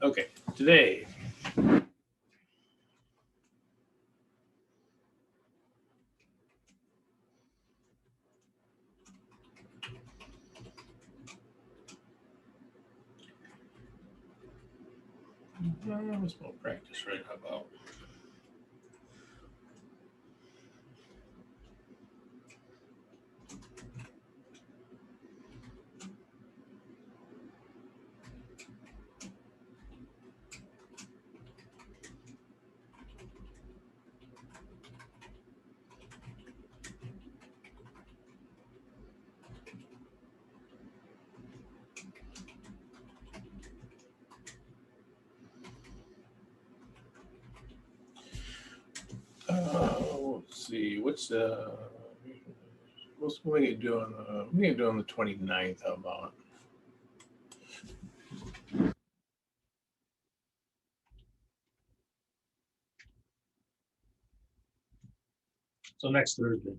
Okay, today. Let's go practice right about. Let's see. What's what are you doing? What are you doing on the 29th? How about? So next Thursday.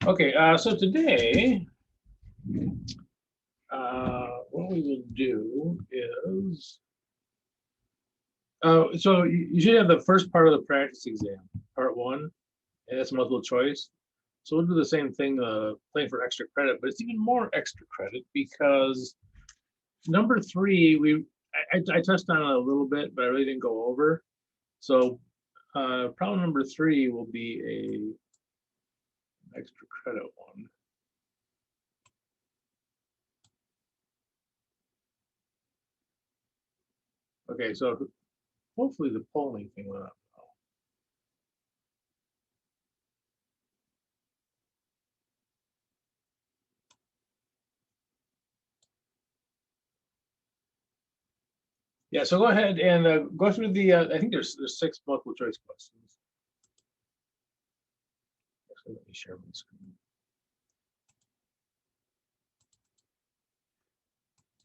Okay, so today, what we will do is, so you should have the first part of the practice exam, part one, and that's multiple choice. So we'll do the same thing, playing for extra credit, but it's even more extra credit because number three, I touched on it a little bit, but I really didn't go over. So problem number three will be a extra credit one. Okay, so hopefully the polling thing went up. Yeah, so go ahead and go through the, I think there's 6 multiple choice questions. Actually, let me share my screen.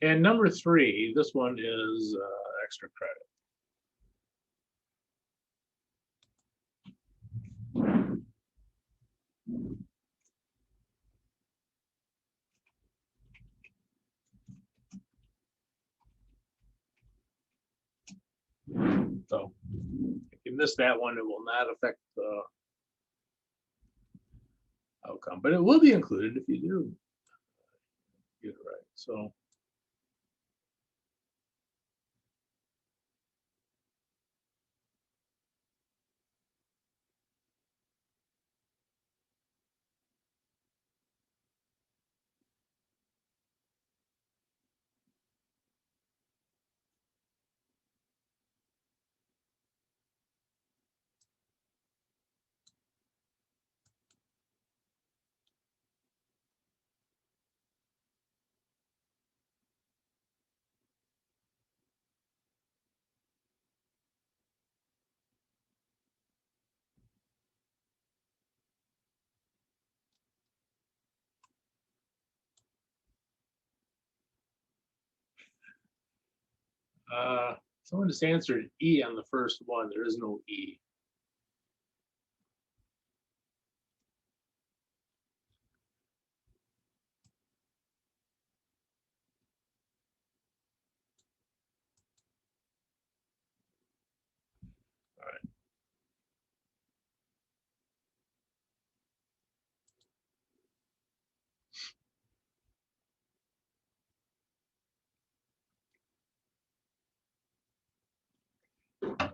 And number three, this one is extra credit. So if you miss that one, it will not affect the outcome, but it will be included if you do get it right. So someone just answered E on the first one. There is no E. All right.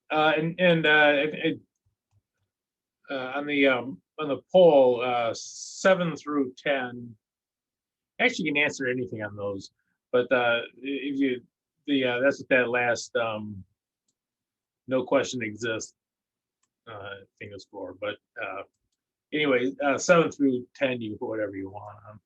On the poll, 7 through 10, actually you can answer anything on those, but if you that's what that last no question exists thing is for. But anyway, 7 through 10, you can put whatever you want on.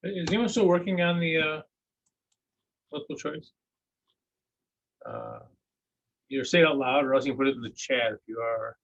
Is anyone still working on the multiple choice? Either say it out loud or else you can put it in the chat if you are.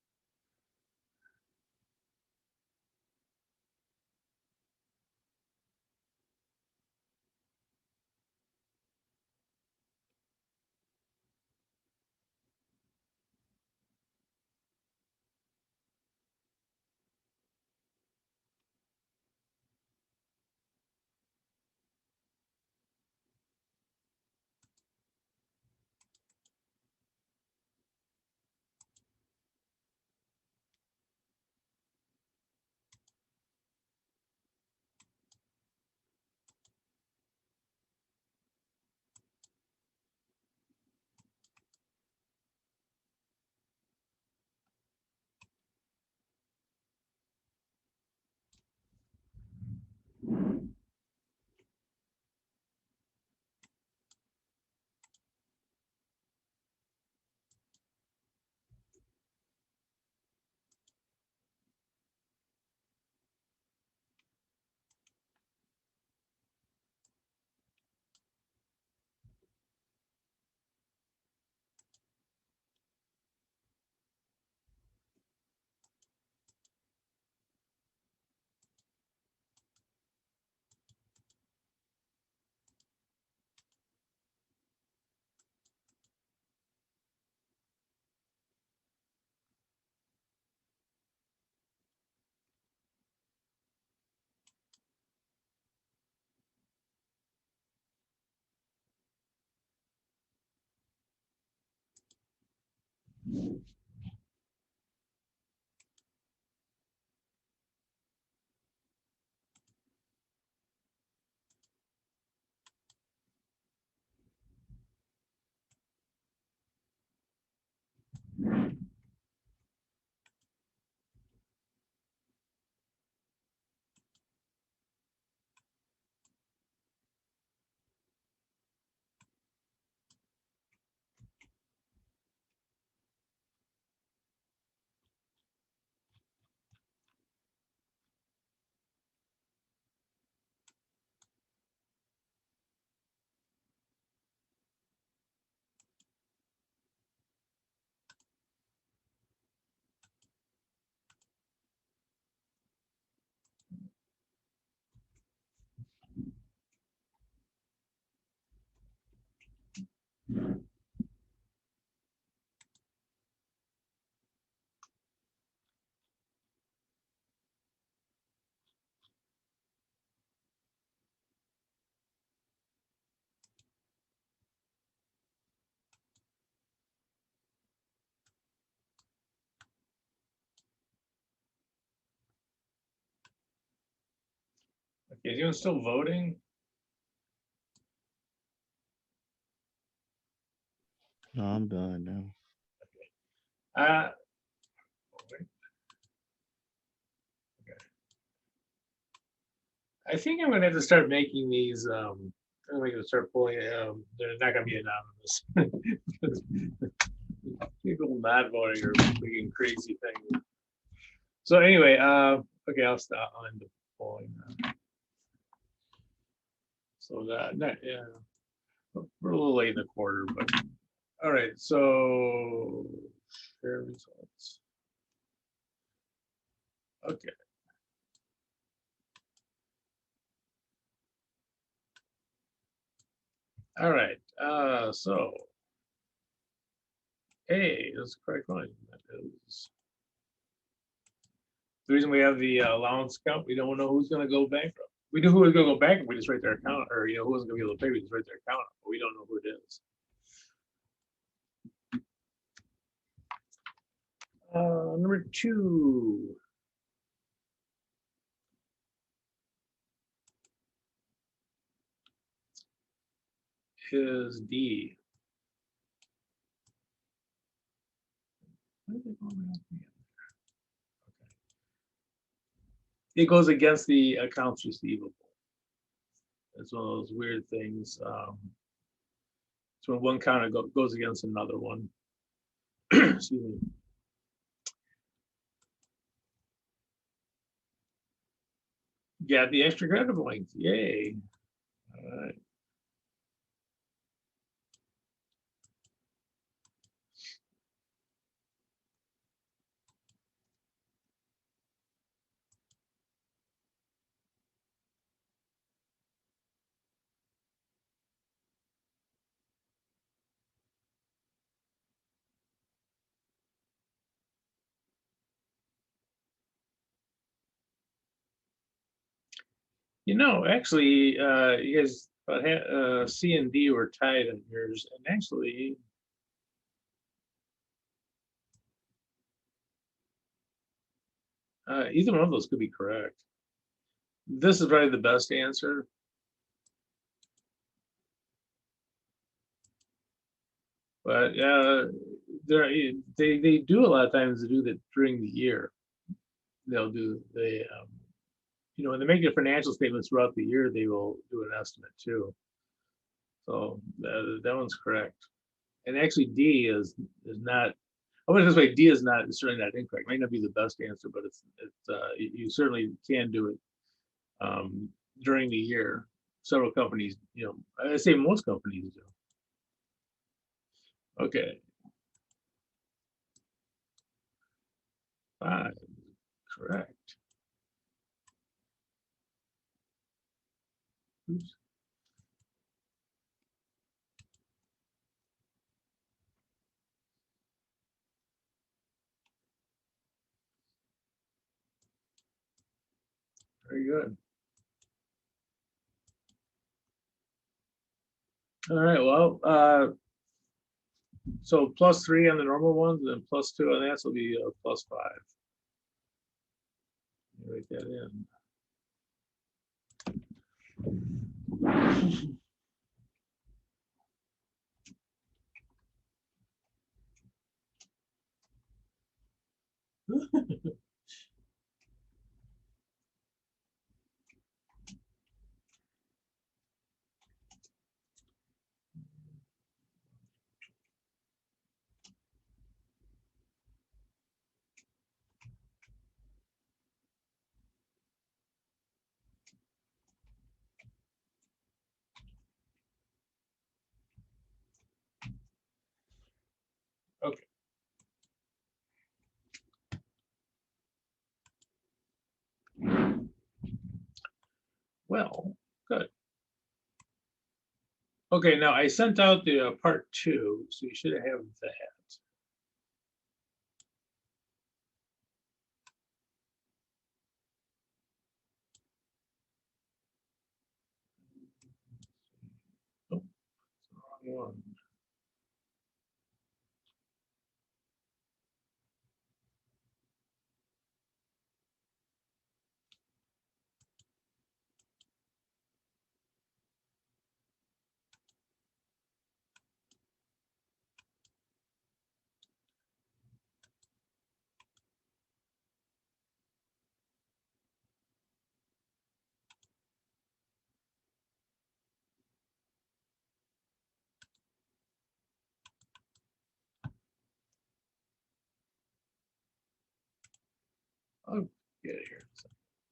Okay, is anyone still voting? No, I'm done now. Wait. Okay. I think I'm gonna have to start making these. I'm gonna start pulling. They're not gonna be anonymous. People not voting are making crazy things. So anyway, okay, I'll stop. I'll end the polling now. So yeah, we're a little late in the quarter, but all right. So share results. Okay. All right. So A is the correct one. That is the reason we have the allowance account. We don't know who's going to go bankrupt. We know who is going to go bankrupt. We just write their account, or who isn't going to be able to pay. We just write their account, but we don't know who it is. Number 2. Is D. It goes against the accounts receivable. It's one of those weird things. So when one count goes against another one. Excuse me. Got the extra credit points. Yay. All right. Actually, you guys C and D were tied in yours, and actually, either one of those could be correct. This is probably the best answer. But they do a lot of times to do that during the year. They'll do when they make their financial statements throughout the year, they will do an estimate too. So that one's correct. And actually, D is not. I'll put it this way: D is certainly not incorrect. It might not be the best answer, but you certainly can do it during the year. Several companies, I say most companies do. Okay. 5, correct. Oops. Very good. All right. Well, so +3 on the normal ones, and then +2 on that, so it'll be +5. Write that in. Okay. Well, good. Okay, now I sent out the part 2, so you should have that. Oh, it's the wrong one. I'll get it here.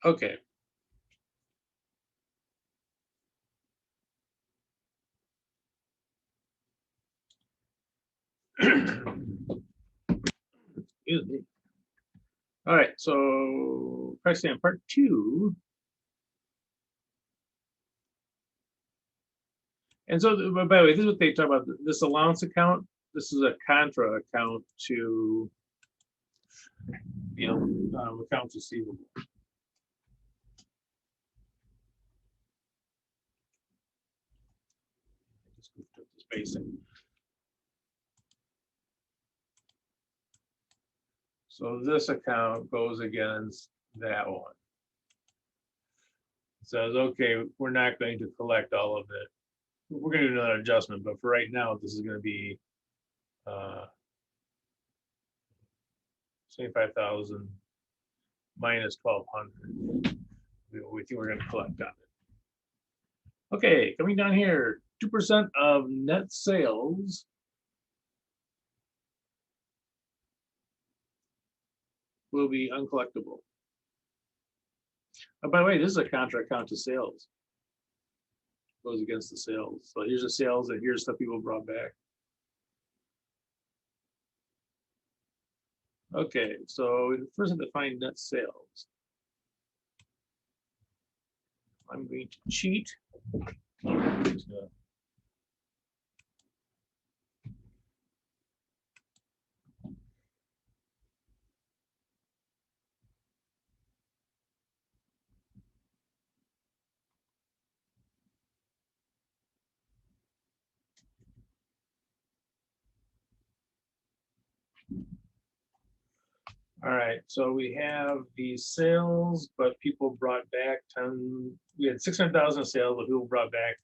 Okay. Excuse me. All right, so pricing on part 2. And so, by the way, this is what they talk about. This allowance account. This is a contra account to, accounts receivable. Just goofed up the spacing. So this account goes against that one. It says, okay, we're not going to collect all of it. We're going to do another adjustment, but for right now, this is going to be 75,000 minus 1,200. We think we're going to collect on it. Okay, coming down here, 2% of net sales will be uncollectible. Oh, by the way, this is a contra account to sales. Goes against the sales. So here's the sales, and here's stuff people brought back. Okay, so first I have to find net sales. I'm going to cheat. All right, so we have the sales, but people brought back 10. We had 600,000 sales, but people brought back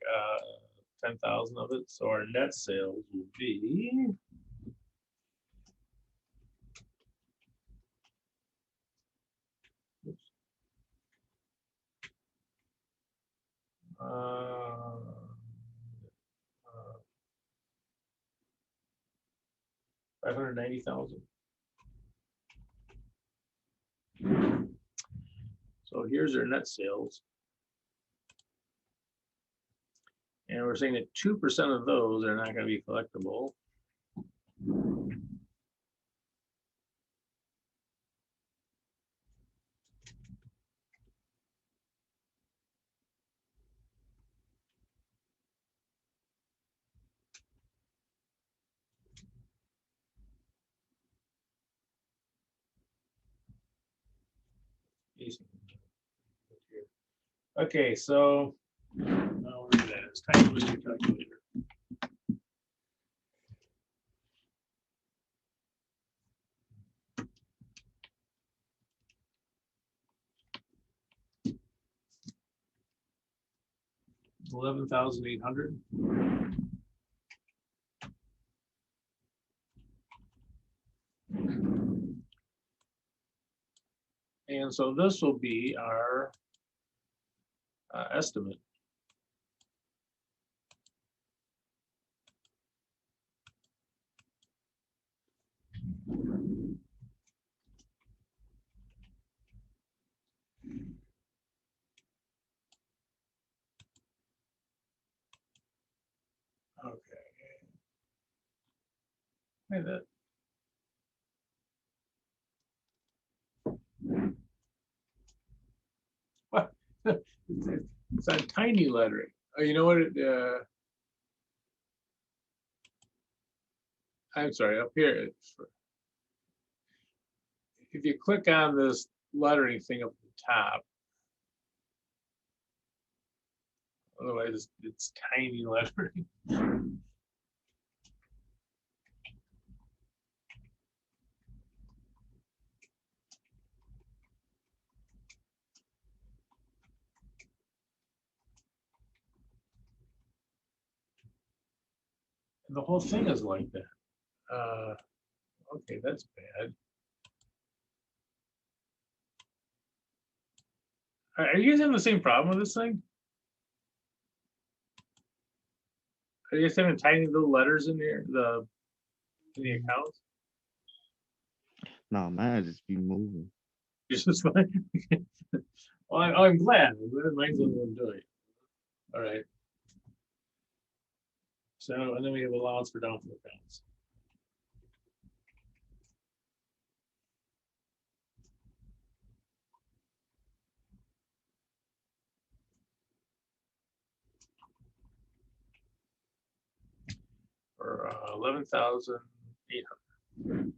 10,000 of it. So our net sales will be uh, 590,000. So here's our net sales. And we're saying that 2% of those are not going to be collectible. Okay, so now where is that? It's time to use your calculator. $11,800. And so this will be our estimate. Okay. Hey, that. What? It's on tiny lettering. Oh, you know what? I'm sorry, up here. If you click on this lettering thing up at the top, otherwise it's tiny lettering. And the whole thing is like that. Okay, that's bad. Are you guys having the same problem with this thing? Are you guys having tiny little letters in here, in the accounts? No, mine just be moving. It's just fine. Well, I'm glad. I'm glad mine's the only one doing it. All right. So, and then we have allowance for doubtful accounts. For 11,800.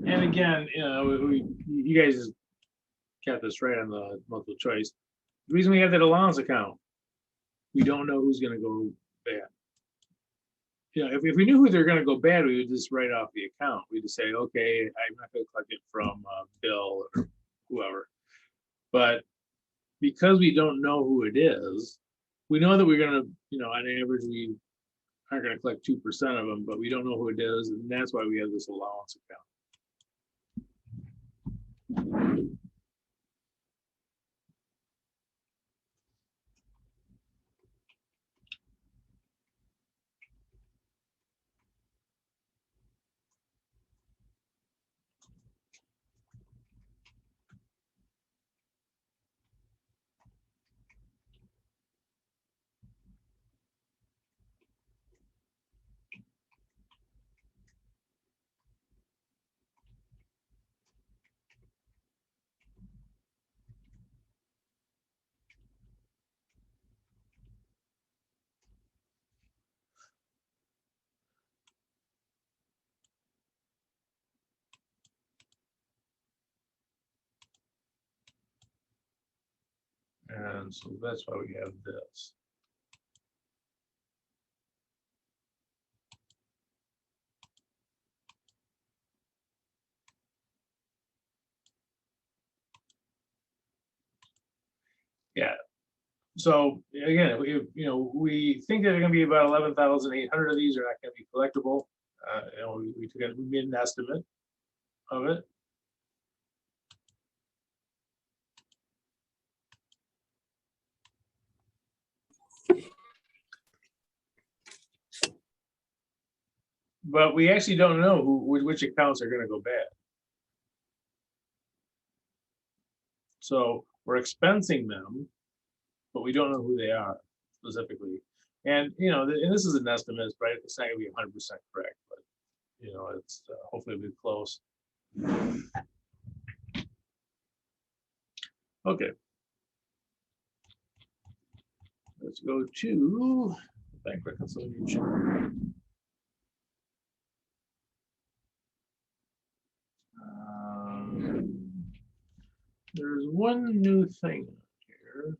And again, you guys got this right on the multiple choice. The reason we have that allowance account, we don't know who's going to go bad. If we knew who they're going to go bad, we would just write off the account. We just say, okay, I'm not going to collect it from Bill or whoever. But because we don't know who it is, we know that we're going to, on average, we aren't going to collect 2% of them, but we don't know who it is, and that's why we have this allowance account. And so that's why we have this. Yeah. So again, we think that they're going to be about 11,800 of these are not going to be collectible. We made an estimate of it. But we actually don't know which accounts are going to go bad. So we're expensing them, but we don't know who they are specifically. And and this is an estimate, right? It's not going to be 100% correct, but it's hopefully it'll be close. Okay. Let's go to bank reconciliation. There's one new thing here.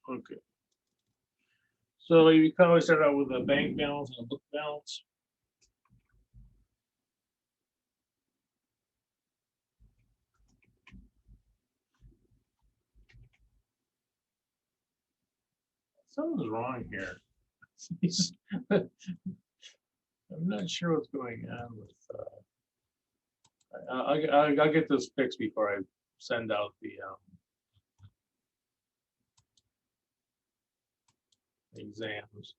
Okay. So you can always start out with a bank balance and a book balance. Something's wrong here. I'm not sure what's going on with. I'll get this fixed before I send out the exams.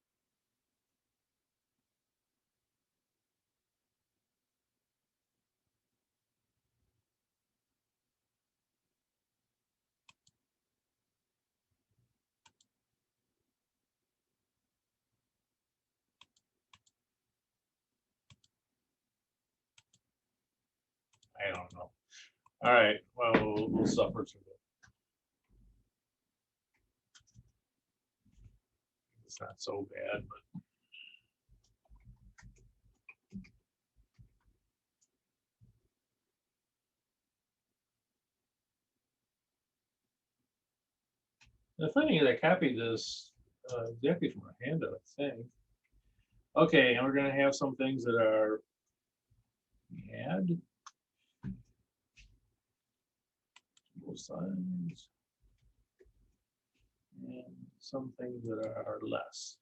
I don't know. All right, well, we'll suffer through it. It's not so bad, but. The funny is I copied this exactly from our handout, I think. Okay, and we're gonna have some things that are add both sides, and some things that are less.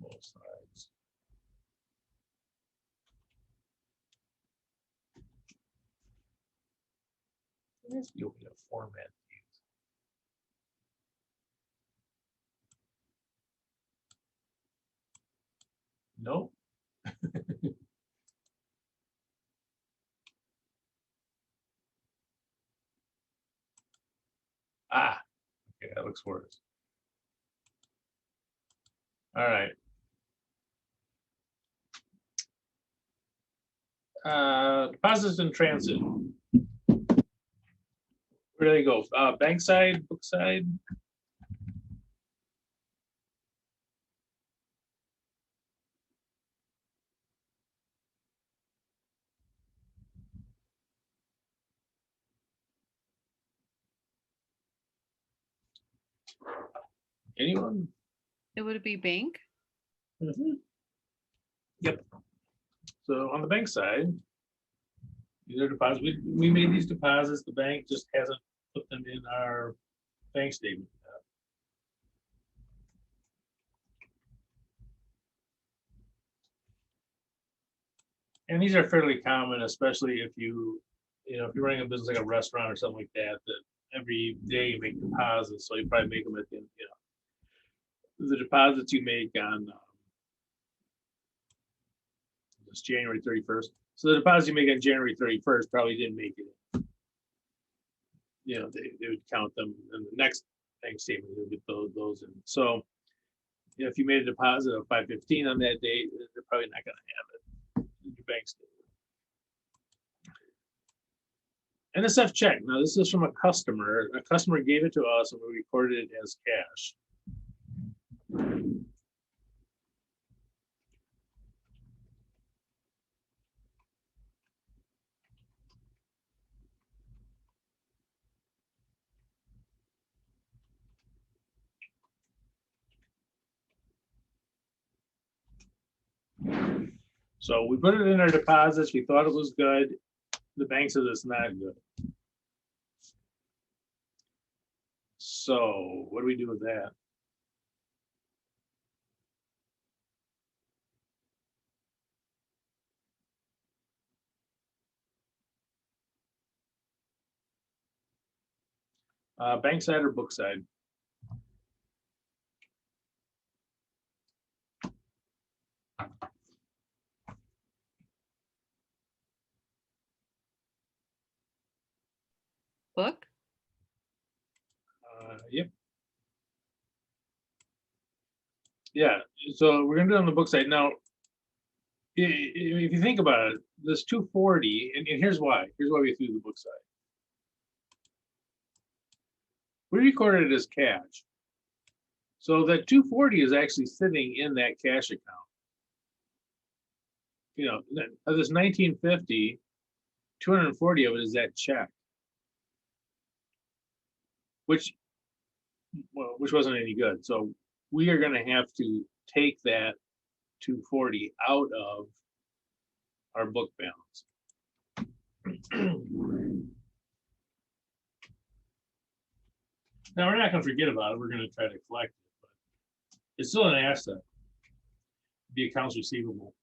Both sides. Let's be able to format these. Nope. Ah, okay, that looks worse. All right. Deposits in transit. Where do they go? Bank side, book side? Anyone? It would be bank. Yep. So on the bank side, these are deposits. We made these deposits. The bank just hasn't put them in our bank statement. And these are fairly common, especially if if you're running a business like a restaurant or something like that, that every day you make deposits. So you probably make them at the end, the deposits you make on this January 31st. So the deposit you make on January 31st probably didn't make it. They would count them in the next bank statement. They would get those in. So if you made a deposit of 515 on that date, they're probably not going to have it in your bank statement. NSF check. Now this is from a customer. A customer gave it to us and we recorded it as cash. So we put it in our deposits. We thought it was good. The bank says it's not good. So what do we do with that? Bank side or book side? Book. Yep. Yeah, so we're gonna do it on the book side. Now, if you think about it, this 240, and here's why. Here's why we threw the book side. We recorded it as cash. So that 240 is actually sitting in that cash account. Of this 1950, 240 of it is that check. Which wasn't any good. So we are going to have to take that 240 out of our book balance. Now we're not going to forget about it. We're going to try to collect it, but it's still an asset. The accounts receivable.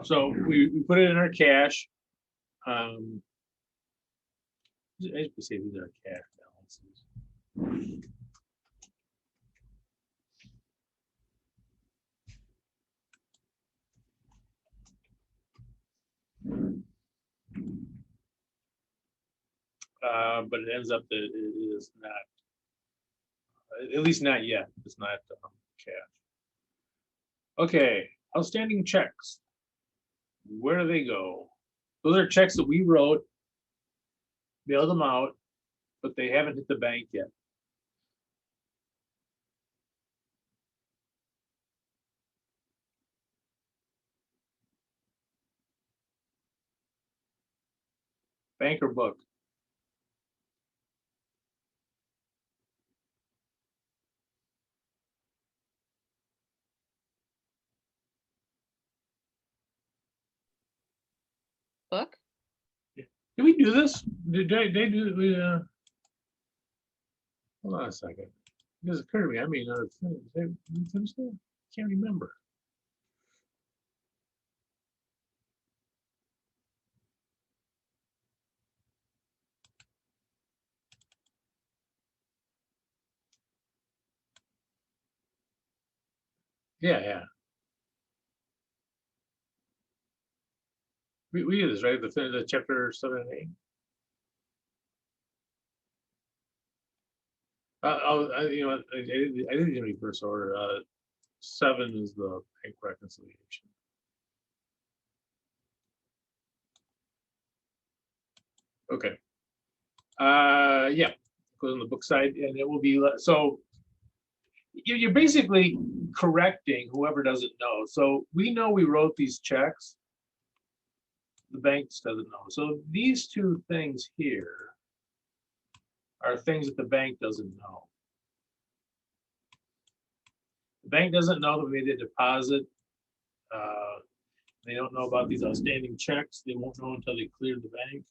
So we put it in our cash. I should say these are cash balances. But it ends up that it is not At least not yet. It's not cash. Okay, outstanding checks. Where do they go? Those are checks that we wrote, mailed them out, but they haven't hit the bank yet. Bank or book? Book? Did we do this? Did they do? Hold on a second. This occurred to me. I mean, did we finish that? Can't remember. Yeah. We did this, right? The chapter 7 and 8. You know, I didn't do any first order. 7 is the bank reconciliation. Okay. Yeah, goes on the book side, and it will be so. You're basically correcting whoever doesn't know. So we know we wrote these checks. The bank doesn't know. So these two things here are things that the bank doesn't know. The bank doesn't know that we made a deposit. They don't know about these outstanding checks. They won't know until they clear the bank.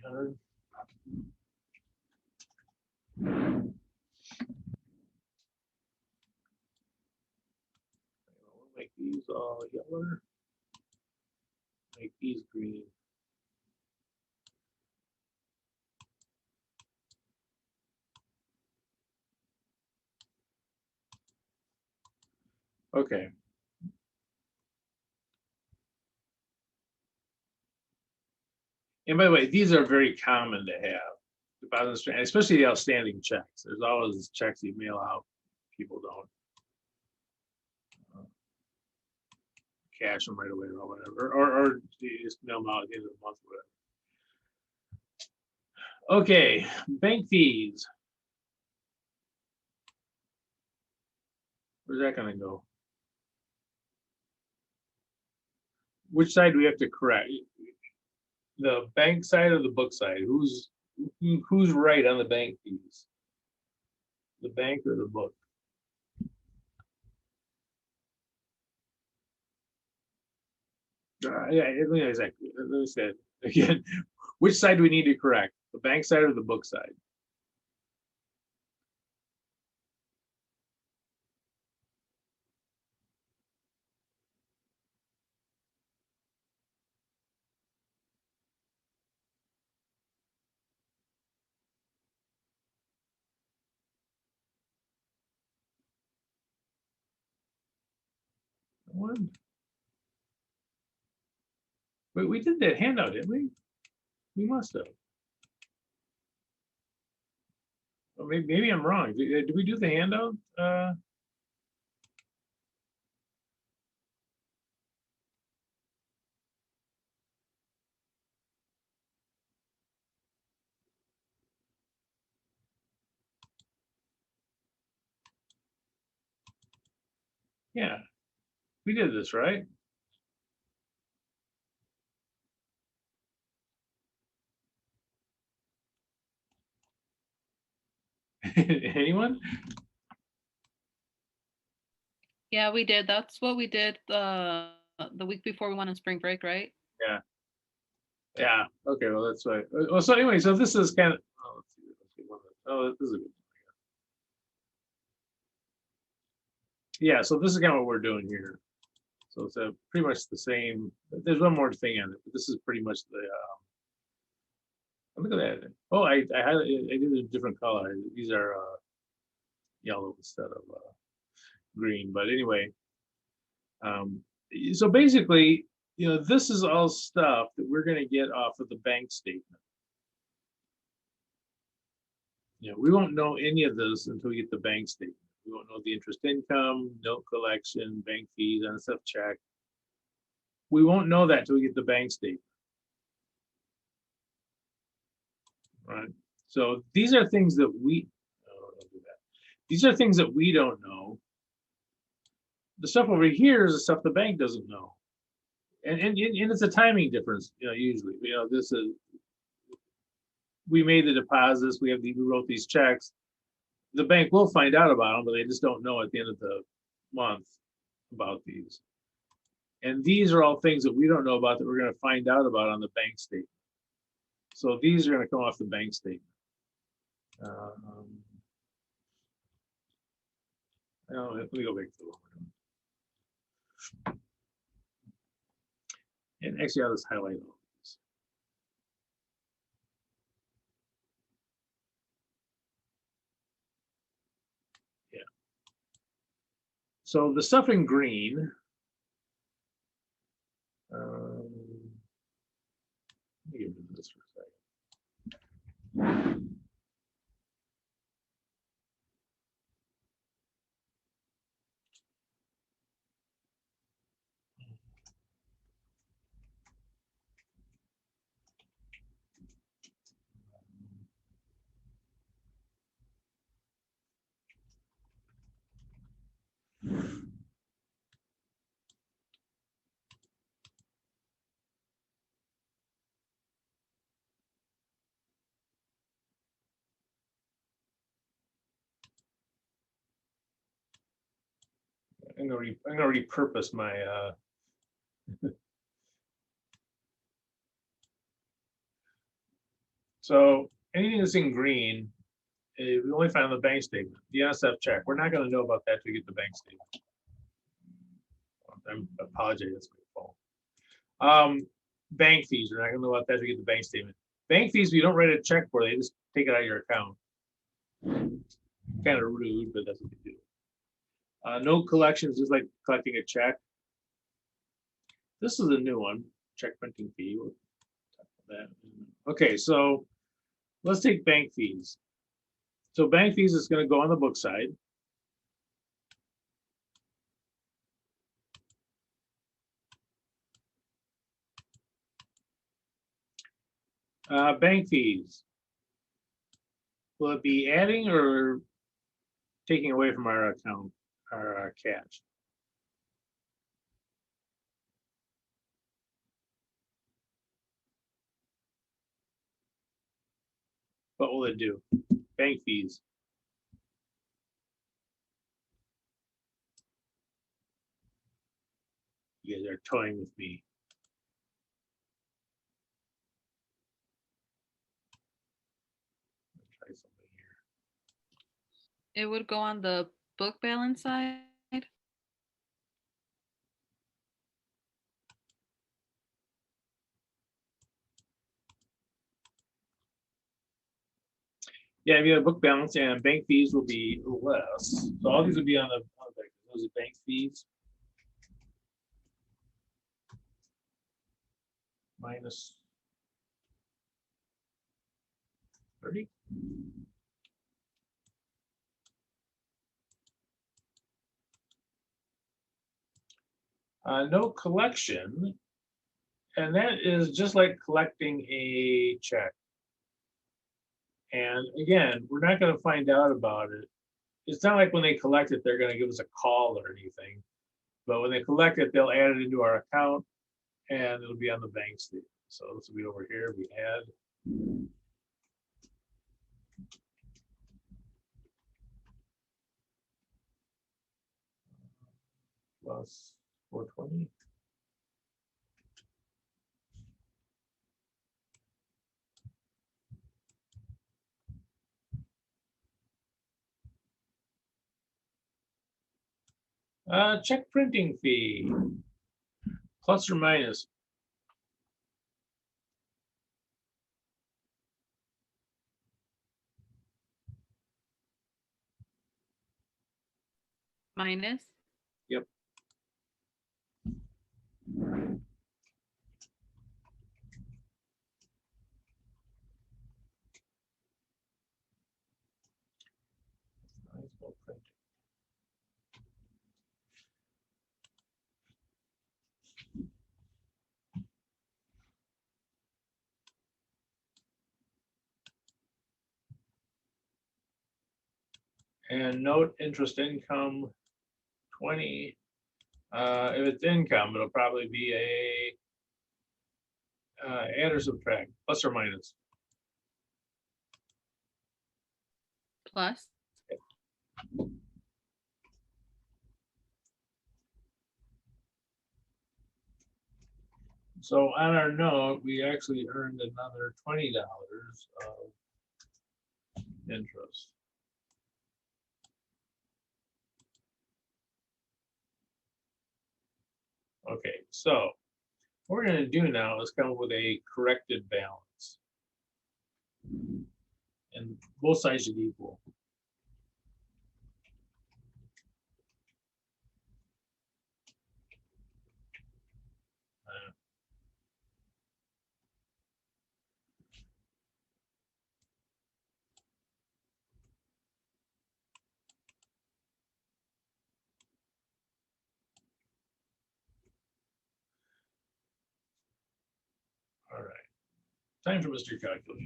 $800. We'll make these all yellow. Make these green. Okay. And by the way, these are very common to have, deposits, especially the outstanding checks. There's always checks you mail out, people don't cash them right away or whatever, or you just mail them out at the end of the month or whatever. Okay, bank fees. Where's that gonna go? Which side do we have to correct? The bank side or the book side? Who's right on the bank fees? The bank or the book? Yeah, exactly. Let me say it again. Which side do we need to correct? The bank side or the book side? One. We did that handout, didn't we? We must have. Well, maybe I'm wrong. Did we do the handout? Yeah, we did this, right? Anyone? Yeah, we did. That's what we did the week before we went on spring break, right? Yeah. Okay. Well, that's right. Well, so anyway, so this is kind of. Oh, let's see. Oh, this is a good one. Yeah. So this is kind of what we're doing here. So it's pretty much the same. There's one more thing on it, but this is pretty much the. Look at that. Oh, I did a different color. These are yellow instead of green. But anyway, So basically, this is all stuff that we're going to get off of the bank statement. We won't know any of this until we get the bank statement. We won't know the interest income, note collection, bank fees, NSF check. We won't know that until we get the bank statement. Right. So these are things that we, don't do that. These are things that we don't know. The stuff over here is the stuff the bank doesn't know. And it's a timing difference, usually. This is, we made the deposits, we wrote these checks. The bank will find out about them, but they just don't know at the end of the month about these. And these are all things that we don't know about that we're going to find out about on the bank statement. So these are going to come off the bank statement. Let me go back to the one we're doing. And actually, I'll just highlight all these. Yeah. So the stuff in green. Let me get rid of this for a second. I'm gonna repurpose my so anything that's in green, we only find the bank statement, the NSF check. We're not going to know about that till we get the bank statement. I apologize, that's my fault. Bank fees, we're not going to know about that till we get the bank statement. Bank fees, we don't write a check for, they just take it out of your account. Kind of rude, but that's what they do. No collections, just like collecting a check. This is a new one, check printing fee. We'll talk about that. Okay, so let's take bank fees. So bank fees is going to go on the book side. Bank fees. Will it be adding or taking away from our account, our cash? What will it do? Bank fees. You guys are toying with me. Try something here. It would go on the book balance side. Yeah, if you have book balance, and bank fees will be less. So all these would be on the those are bank fees. Minus 30. No collection, and that is just like collecting a check. And again, we're not going to find out about it. It's not like when they collect it, they're going to give us a call or anything. But when they collect it, they'll add it into our account and it'll be on the bank statement. So this will be over here. We add. Plus 420. Check printing fee, plus or minus. Minus. Yep. And note interest income 20. If it's income, it'll probably be a add or subtract, plus or minus. Plus. So on our note, we actually earned another $20 of interest. Okay, so what we're going to do now is come up with a corrected balance. And both sides should equal. All right, time for Mr. Calculator.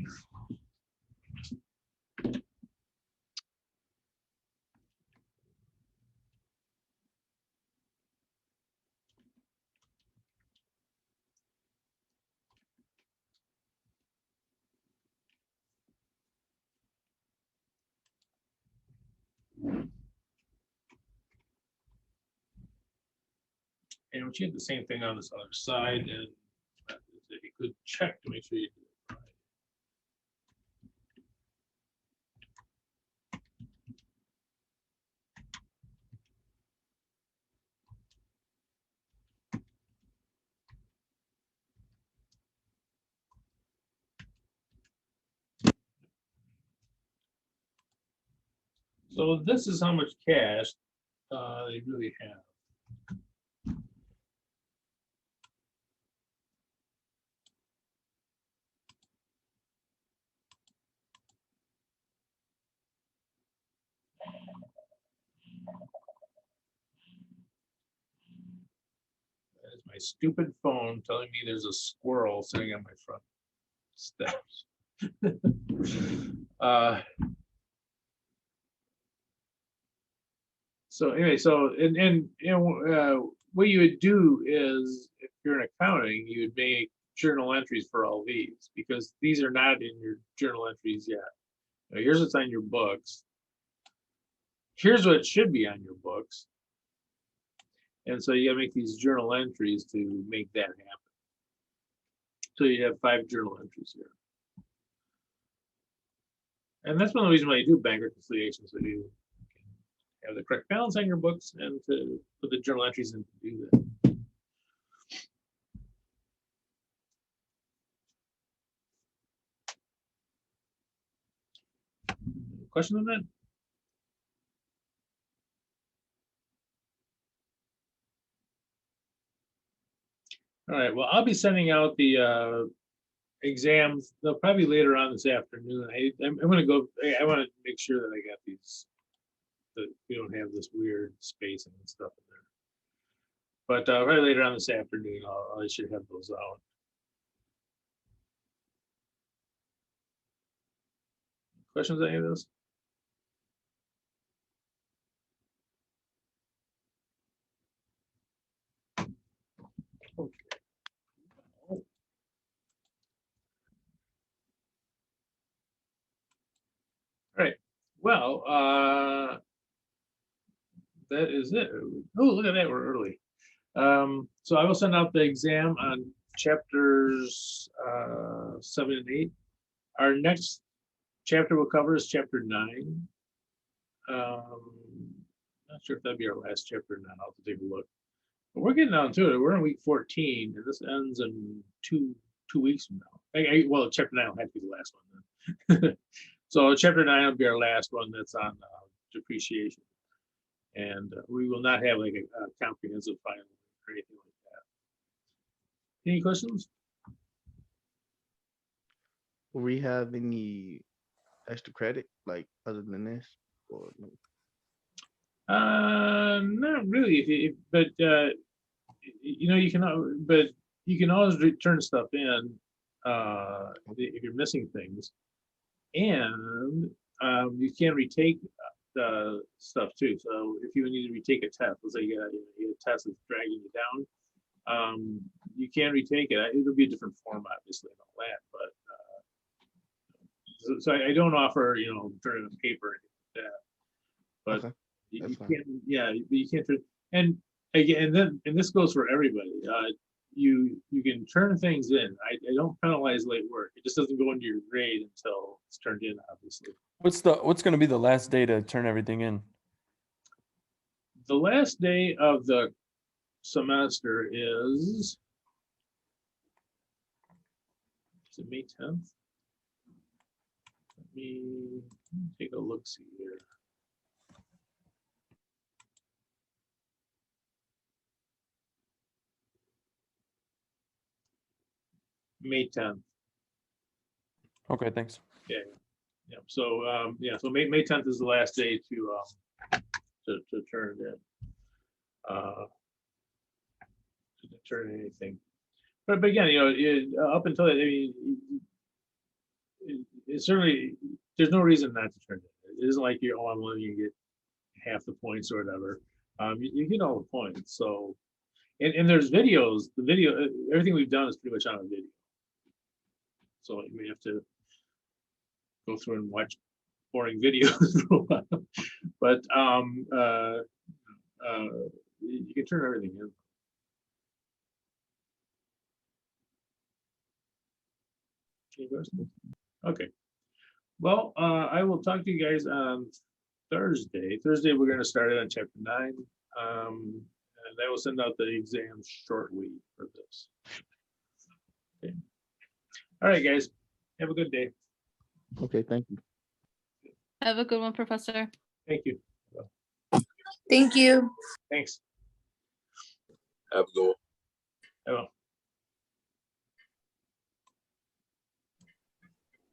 And we did the same thing on this other side, and that is a good check to make sure you do it right. So this is how much cash they really have. That is my stupid phone telling me there's a squirrel sitting on my front steps. So anyway, what you would do is, if you're in accounting, you would make journal entries for all these, because these are not in your journal entries yet. Now, here's what's on your books. Here's what should be on your books. And so you gotta make these journal entries to make that happen. So you have 5 journal entries here. And that's one of the reasons why you do bank reconciliation, so you have the correct balance on your books and to put the journal entries in to do that. Question on that? All right, well, I'll be sending out the exams. They'll probably later on this afternoon. I'm gonna go, I wanna make sure that I got these, that we don't have this weird spacing and stuff in there. But right later on this afternoon, I should have those out. Questions on any of those? Okay. All right, well, that is it. Oh, look at that, we're early. So I will send out the exam on chapters 7 and 8. Our next chapter we'll cover is chapter 9. Not sure if that'd be our last chapter or not. I'll have to take a look. But we're getting down to it. We're in week 14, and this ends in two weeks from now. Well, chapter 9 will have to be the last one then. So chapter 9 will be our last one. That's on depreciation, and we will not have like a comprehensive final or anything like that. Any questions? Will we have any extra credit, like other than this? Or no? Not really. But you know, you can always return stuff in if you're missing things, and you can retake stuff too. So if you need to retake a test, let's say you got a test that's dragging you down, you can retake it. It'll be a different form, obviously, and all that, but so I don't offer, turning on paper or anything like that. But Okay, you that's fine. can't, yeah, you can't turn, and again, and this goes for everybody. You can turn things in. I don't penalize late work. It just doesn't go into your grade until it's turned in, obviously. What's gonna be the last day to turn everything in? The last day of the semester is it May 10th? Let me take a look, see here. May 10th. Okay, thanks. Yeah. So so May 10th is the last day to turn it in. To turn in anything. But again, up until that, I mean, it certainly, there's no reason not to turn it. It isn't like I'm letting you get half the points or whatever. You get all the points. So, and there's videos. The video, everything we've done is pretty much on a video. So you may have to go through and watch boring videos for a while. But you can turn everything in. Any questions? Okay. Well, I will talk to you guys on Thursday. Thursday, we're going to start it on chapter 9. And I will send out the exams shortly for this. Okay. All right, guys. Have a good day. Okay, thank you. Have a good one, Professor. Thank you. Thank you. Thanks. Have a good one. I will.